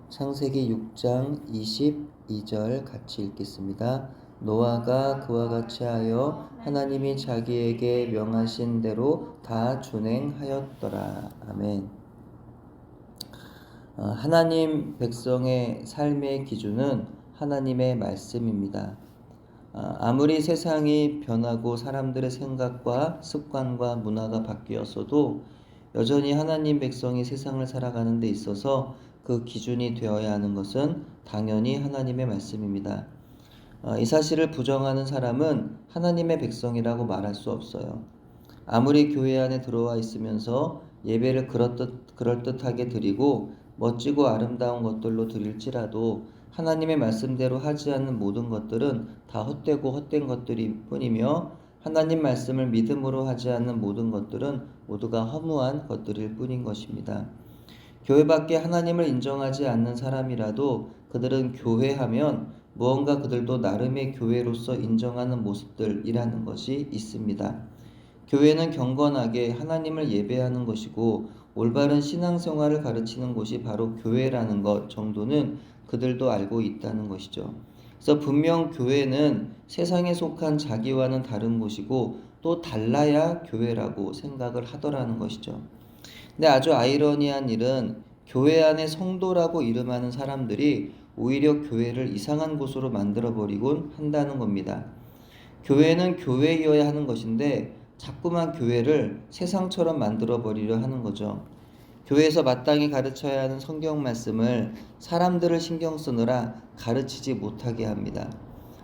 창세기 6장 22절 같이 읽겠습니다. 노아가 그와 같이 하여 하나님이 자기에게 명하신 대로 다 준행하였더라. 아멘. 하나님 백성의 삶의 기준은 하나님의 말씀입니다. 아무리 세상이 변하고 사람들의 생각과 습관과 문화가 바뀌었어도 여전히 하나님 백성이 세상을 살아가는 데 있어서 그 기준이 되어야 하는 것은 당연히 하나님의 말씀입니다. 이 사실을 부정하는 사람은 하나님의 백성이라고 말할 수 없어요. 아무리 교회 안에 들어와 있으면서 예배를 그럴듯하게 드리고 멋지고 아름다운 것들로 드릴지라도 하나님의 말씀대로 하지 않는 모든 것들은 다 헛되고 헛된 것들일 뿐이며 하나님 말씀을 믿음으로 하지 않는 모든 것들은 모두가 허무한 것들일 뿐인 것입니다. 교회 밖에 하나님을 인정하지 않는 사람이라도 그들은 교회하면 무언가 그들도 나름의 교회로서 인정하는 모습들이라는 것이 있습니다. 교회는 경건하게 하나님을 예배하는 것이고 올바른 신앙생활을 가르치는 곳이 바로 교회라는 것 정도는 그들도 알고 있다는 것이죠. 그래서 분명 교회는 세상에 속한 자기와는 다른 곳이고 또 달라야 교회라고 생각을 하더라는 것이죠. 근데 아주 아이러니한 일은 교회 안에 성도라고 이름하는 사람들이 오히려 교회를 이상한 곳으로 만들어버리곤 한다는 겁니다. 교회는 교회이어야 하는 것인데 자꾸만 교회를 세상처럼 만들어버리려 하는 거죠. 교회에서 마땅히 가르쳐야 하는 성경 말씀을 사람들을 신경 쓰느라 가르치지 못하게 합니다.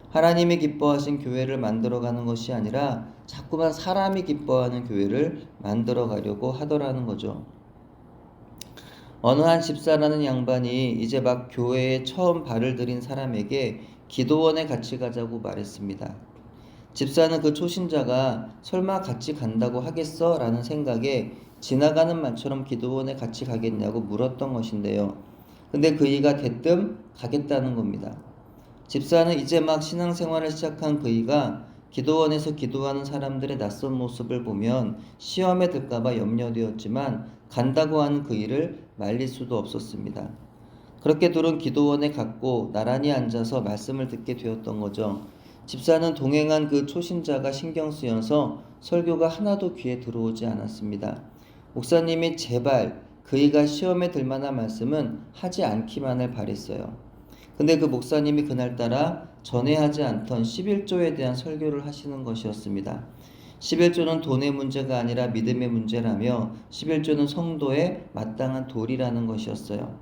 하나님이 기뻐하신 교회를 만들어가는 것이 아니라 자꾸만 사람이 기뻐하는 교회를 만들어가려고 하더라는 거죠. 어느 한 집사라는 양반이 이제 막 교회에 처음 발을 들인 사람에게 기도원에 같이 가자고 말했습니다. 집사는 그 초신자가 설마 같이 간다고 하겠어? 라는 생각에 지나가는 말처럼 기도원에 같이 가겠냐고 물었던 것인데요. 근데 그이가 대뜸 가겠다는 겁니다. 집사는 이제 막 신앙생활을 시작한 그이가 기도원에서 기도하는 사람들의 낯선 모습을 보면 시험에 들까봐 염려되었지만 간다고 하는 그이를 말릴 수도 없었습니다. 그렇게 둘은 기도원에 갔고 나란히 앉아서 말씀을 듣게 되었던 거죠. 집사는 동행한 그 초신자가 신경 쓰여서 설교가 하나도 귀에 들어오지 않았습니다. 목사님이 제발 그이가 시험에 들 만한 말씀은 하지 않기만을 바랬어요. 근데 그 목사님이 그날따라 전에 하지 않던 11조에 대한 설교를 하시는 것이었습니다. 11조는 돈의 문제가 아니라 믿음의 문제라며 11조는 성도의 마땅한 도리라는 것이었어요.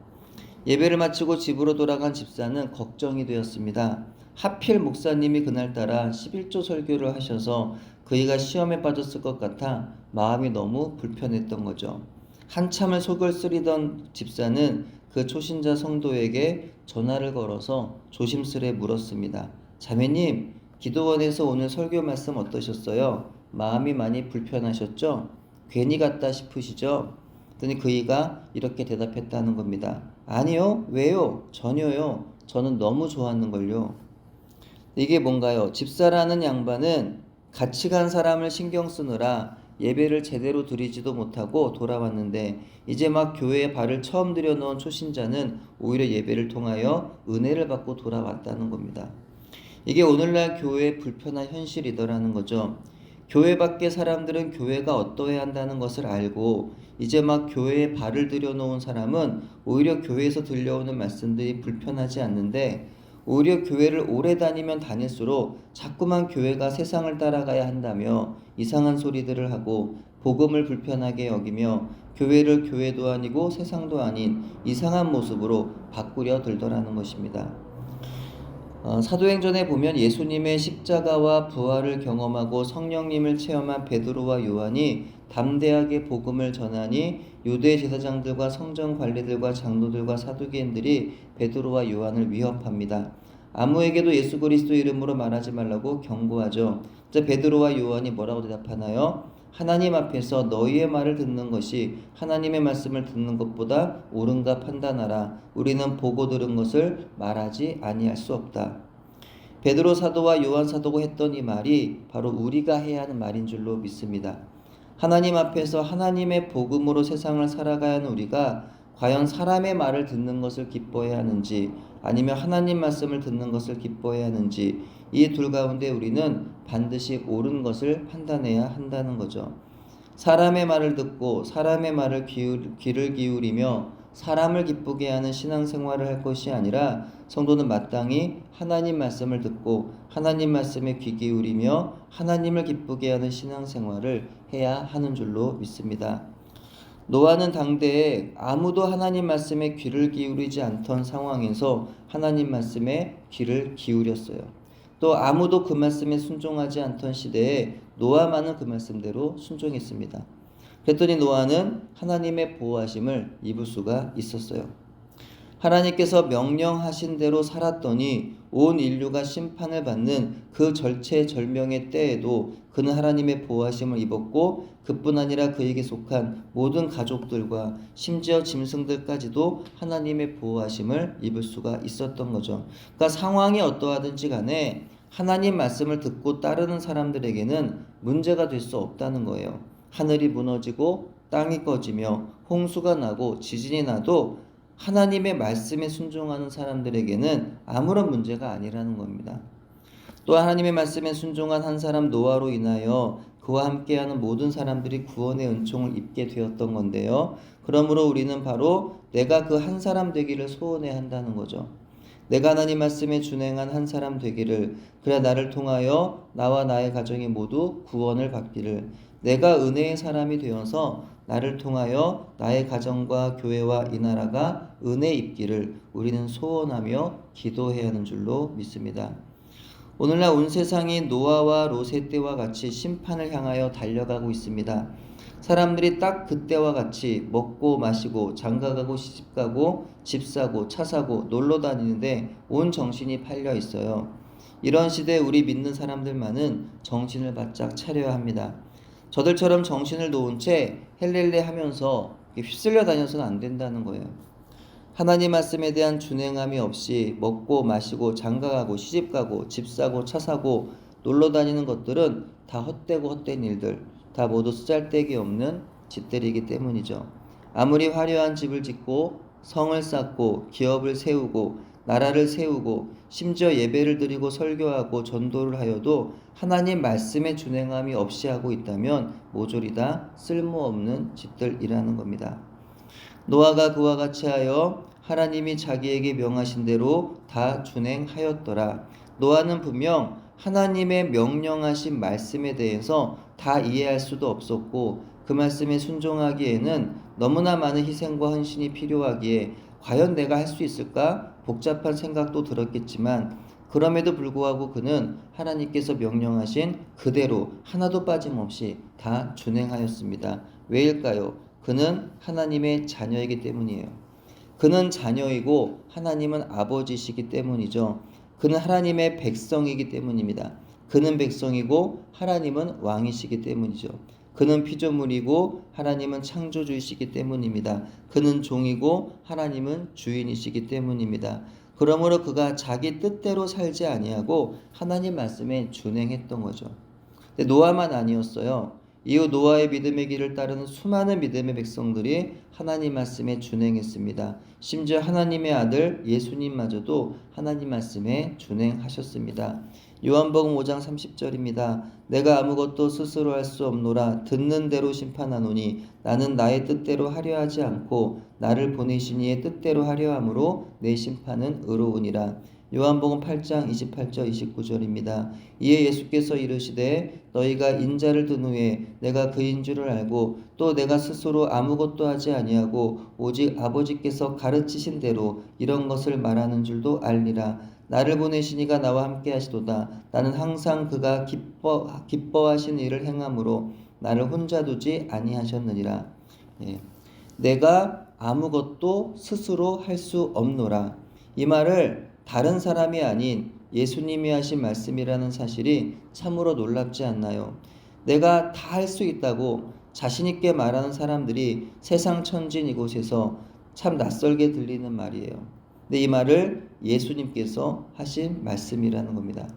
예배를 마치고 집으로 돌아간 집사는 걱정이 되었습니다. 하필 목사님이 그날따라 11조 설교를 하셔서 그이가 시험에 빠졌을 것 같아 마음이 너무 불편했던 거죠. 한참을 속을 쓰리던 집사는 그 초신자 성도에게 전화를 걸어서 조심스레 물었습니다. 자매님, 기도원에서 오늘 설교 말씀 어떠셨어요? 마음이 많이 불편하셨죠? 괜히 갔다 싶으시죠? 그랬더니 그이가 이렇게 대답했다는 겁니다. 아니요, 왜요? 전혀요. 저는 너무 좋았는걸요. 이게 뭔가요? 집사라는 양반은 같이 간 사람을 신경 쓰느라 예배를 제대로 드리지도 못하고 돌아왔는데 이제 막 교회에 발을 처음 들여놓은 초신자는 오히려 예배를 통하여 은혜를 받고 돌아왔다는 겁니다. 이게 오늘날 교회의 불편한 현실이더라는 거죠. 교회 밖의 사람들은 교회가 어떠해야 한다는 것을 알고 이제 막 교회에 발을 들여놓은 사람은 오히려 교회에서 들려오는 말씀들이 불편하지 않는데 오히려 교회를 오래 다니면 다닐수록 자꾸만 교회가 세상을 따라가야 한다며 이상한 소리들을 하고 복음을 불편하게 여기며 교회를 교회도 아니고 세상도 아닌 이상한 모습으로 바꾸려 들더라는 것입니다. 사도행전에 보면 예수님의 십자가와 부활을 경험하고 성령님을 체험한 베드로와 요한이 담대하게 복음을 전하니 유대 제사장들과 성전 관리들과 장로들과 사두개인들이 베드로와 요한을 위협합니다. 아무에게도 예수 그리스도 이름으로 말하지 말라고 경고하죠. 베드로와 요한이 뭐라고 대답하나요? 하나님 앞에서 너희의 말을 듣는 것이 하나님의 말씀을 듣는 것보다 옳은가 판단하라. 우리는 보고 들은 것을 말하지 아니할 수 없다. 베드로 사도와 요한 사도가 했던 이 말이 바로 우리가 해야 하는 말인 줄로 믿습니다. 하나님 앞에서 하나님의 복음으로 세상을 살아가야 하는 우리가 과연 사람의 말을 듣는 것을 기뻐해야 하는지 아니면 하나님 말씀을 듣는 것을 기뻐해야 하는지 이 둘 가운데 우리는 반드시 옳은 것을 판단해야 한다는 거죠. 사람의 말을 듣고 사람의 말을 귀를 기울이며 사람을 기쁘게 하는 신앙생활을 할 것이 아니라 성도는 마땅히 하나님 말씀을 듣고 하나님 말씀에 귀 기울이며 하나님을 기쁘게 하는 신앙생활을 해야 하는 줄로 믿습니다. 노아는 당대에 아무도 하나님 말씀에 귀를 기울이지 않던 상황에서 하나님 말씀에 귀를 기울였어요. 또 아무도 그 말씀에 순종하지 않던 시대에 노아만은 그 말씀대로 순종했습니다. 그랬더니 노아는 하나님의 보호하심을 입을 수가 있었어요. 하나님께서 명령하신 대로 살았더니 온 인류가 심판을 받는 그 절체절명의 때에도 그는 하나님의 보호하심을 입었고 그뿐 아니라 그에게 속한 모든 가족들과 심지어 짐승들까지도 하나님의 보호하심을 입을 수가 있었던 거죠. 그러니까 상황이 어떠하든지 간에 하나님 말씀을 듣고 따르는 사람들에게는 문제가 될 수 없다는 거예요. 하늘이 무너지고 땅이 꺼지며 홍수가 나고 지진이 나도 하나님의 말씀에 순종하는 사람들에게는 아무런 문제가 아니라는 겁니다. 또 하나님의 말씀에 순종한 한 사람 노아로 인하여 그와 함께하는 모든 사람들이 구원의 은총을 입게 되었던 건데요. 그러므로 우리는 바로 내가 그 한 사람 되기를 소원해야 한다는 거죠. 내가 하나님 말씀에 준행한 한 사람 되기를, 그래야 나를 통하여 나와 나의 가정이 모두 구원을 받기를, 내가 은혜의 사람이 되어서 나를 통하여 나의 가정과 교회와 이 나라가 은혜 입기를 우리는 소원하며 기도해야 하는 줄로 믿습니다. 오늘날 온 세상이 노아와 롯의 때와 같이 심판을 향하여 달려가고 있습니다. 사람들이 딱 그때와 같이 먹고 마시고 장가가고 시집가고 집 사고 차 사고 놀러 다니는데 온 정신이 팔려 있어요. 이런 시대에 우리 믿는 사람들만은 정신을 바짝 차려야 합니다. 저들처럼 정신을 놓은 채 헬렐레 하면서 휩쓸려 다녀서는 안 된다는 거예요. 하나님 말씀에 대한 준행함이 없이 먹고 마시고 장가가고 시집가고 집 사고 차 사고 놀러 다니는 것들은 다 헛되고 헛된 일들, 다 모두 쓰잘데기 없는 짓들이기 때문이죠. 아무리 화려한 집을 짓고 성을 쌓고 기업을 세우고 나라를 세우고 심지어 예배를 드리고 설교하고 전도를 하여도 하나님 말씀에 준행함이 없이 하고 있다면 모조리 다 쓸모없는 짓들이라는 겁니다. 노아가 그와 같이 하여 하나님이 자기에게 명하신 대로 다 준행하였더라. 노아는 분명 하나님의 명령하신 말씀에 대해서 다 이해할 수도 없었고 그 말씀에 순종하기에는 너무나 많은 희생과 헌신이 필요하기에 과연 내가 할 수 있을까? 복잡한 생각도 들었겠지만 그럼에도 불구하고 그는 하나님께서 명령하신 그대로 하나도 빠짐없이 다 준행하였습니다. 왜일까요? 그는 하나님의 자녀이기 때문이에요. 그는 자녀이고 하나님은 아버지시기 때문이죠. 그는 하나님의 백성이기 때문입니다. 그는 백성이고 하나님은 왕이시기 때문이죠. 그는 피조물이고 하나님은 창조주이시기 때문입니다. 그는 종이고 하나님은 주인이시기 때문입니다. 그러므로 그가 자기 뜻대로 살지 아니하고 하나님 말씀에 준행했던 거죠. 근데 노아만 아니었어요. 이후 노아의 믿음의 길을 따르는 수많은 믿음의 백성들이 하나님 말씀에 준행했습니다. 심지어 하나님의 아들 예수님마저도 하나님 말씀에 준행하셨습니다. 요한복음 5장 30절입니다. 내가 아무것도 스스로 할 수 없노라. 듣는 대로 심판하노니 나는 나의 뜻대로 하려 하지 않고 나를 보내신 이의 뜻대로 하려 함으로 내 심판은 의로우니라. 요한복음 8장 28절 29절입니다. 이에 예수께서 이르시되 너희가 인자를 든 후에 내가 그인 줄을 알고 또 내가 스스로 아무것도 하지 아니하고 오직 아버지께서 가르치신 대로 이런 것을 말하는 줄도 알리라. 나를 보내신 이가 나와 함께 하시도다. 나는 항상 그가 기뻐하신 일을 행함으로 나를 혼자 두지 아니하셨느니라. 내가 아무것도 스스로 할 수 없노라. 이 말을 다른 사람이 아닌 예수님이 하신 말씀이라는 사실이 참으로 놀랍지 않나요? 내가 다 할 수 있다고 자신있게 말하는 사람들이 세상 천진 이곳에서 참 낯설게 들리는 말이에요. 근데 이 말을 예수님께서 하신 말씀이라는 겁니다.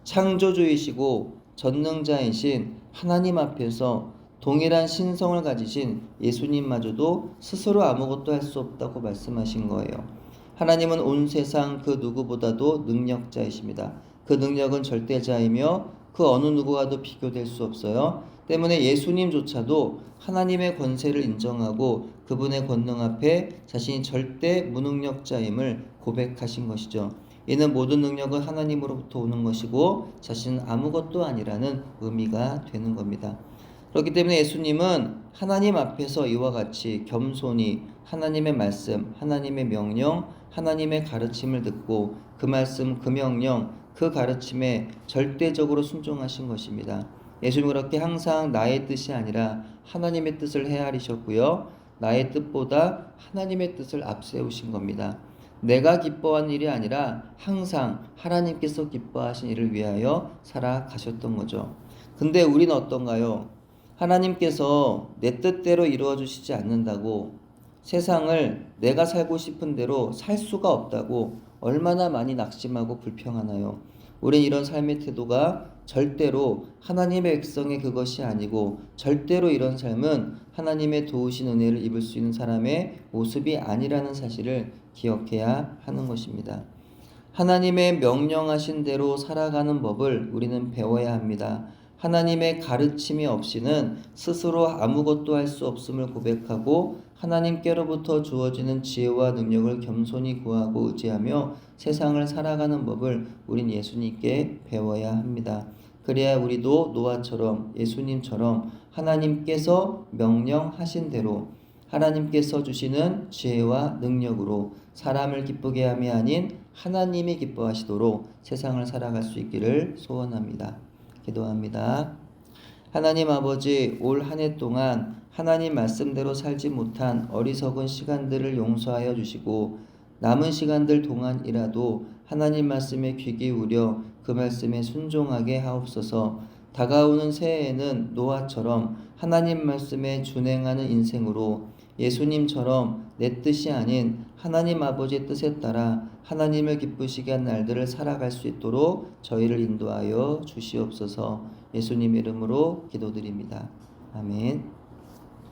창조주이시고 전능자이신 하나님 앞에서 동일한 신성을 가지신 예수님마저도 스스로 아무것도 할 수 없다고 말씀하신 거예요. 하나님은 온 세상 그 누구보다도 능력자이십니다. 그 능력은 절대자이며 그 어느 누구와도 비교될 수 없어요. 때문에 예수님조차도 하나님의 권세를 인정하고 그분의 권능 앞에 자신이 절대 무능력자임을 고백하신 것이죠. 이는 모든 능력은 하나님으로부터 오는 것이고 자신은 아무것도 아니라는 의미가 되는 겁니다. 그렇기 때문에 예수님은 하나님 앞에서 이와 같이 겸손히 하나님의 말씀, 하나님의 명령, 하나님의 가르침을 듣고 그 말씀, 그 명령, 그 가르침에 절대적으로 순종하신 것입니다. 예수님은 그렇게 항상 나의 뜻이 아니라 하나님의 뜻을 헤아리셨고요. 나의 뜻보다 하나님의 뜻을 앞세우신 겁니다. 내가 기뻐한 일이 아니라 항상 하나님께서 기뻐하신 일을 위하여 살아가셨던 거죠. 근데 우리는 어떤가요? 하나님께서 내 뜻대로 이루어 주시지 않는다고, 세상을 내가 살고 싶은 대로 살 수가 없다고 얼마나 많이 낙심하고 불평하나요? 우린 이런 삶의 태도가 절대로 하나님의 백성의 그것이 아니고 절대로 이런 삶은 하나님의 도우신 은혜를 입을 수 있는 사람의 모습이 아니라는 사실을 기억해야 하는 것입니다. 하나님의 명령하신 대로 살아가는 법을 우리는 배워야 합니다. 하나님의 가르침이 없이는 스스로 아무것도 할 수 없음을 고백하고 하나님께로부터 주어지는 지혜와 능력을 겸손히 구하고 의지하며 세상을 살아가는 법을 우린 예수님께 배워야 합니다. 그래야 우리도 노아처럼 예수님처럼 하나님께서 명령하신 대로 하나님께서 주시는 지혜와 능력으로 사람을 기쁘게 함이 아닌 하나님이 기뻐하시도록 세상을 살아갈 수 있기를 소원합니다. 기도합니다. 하나님 아버지, 올 한 해 동안 하나님 말씀대로 살지 못한 어리석은 시간들을 용서하여 주시고 남은 시간들 동안이라도 하나님 말씀에 귀 기울여 그 말씀에 순종하게 하옵소서. 다가오는 새해에는 노아처럼 하나님 말씀에 준행하는 인생으로 예수님처럼 내 뜻이 아닌 하나님 아버지의 뜻에 따라 하나님을 기쁘시게 한 날들을 살아갈 수 있도록 저희를 인도하여 주시옵소서. 예수님 이름으로 기도드립니다. 아멘.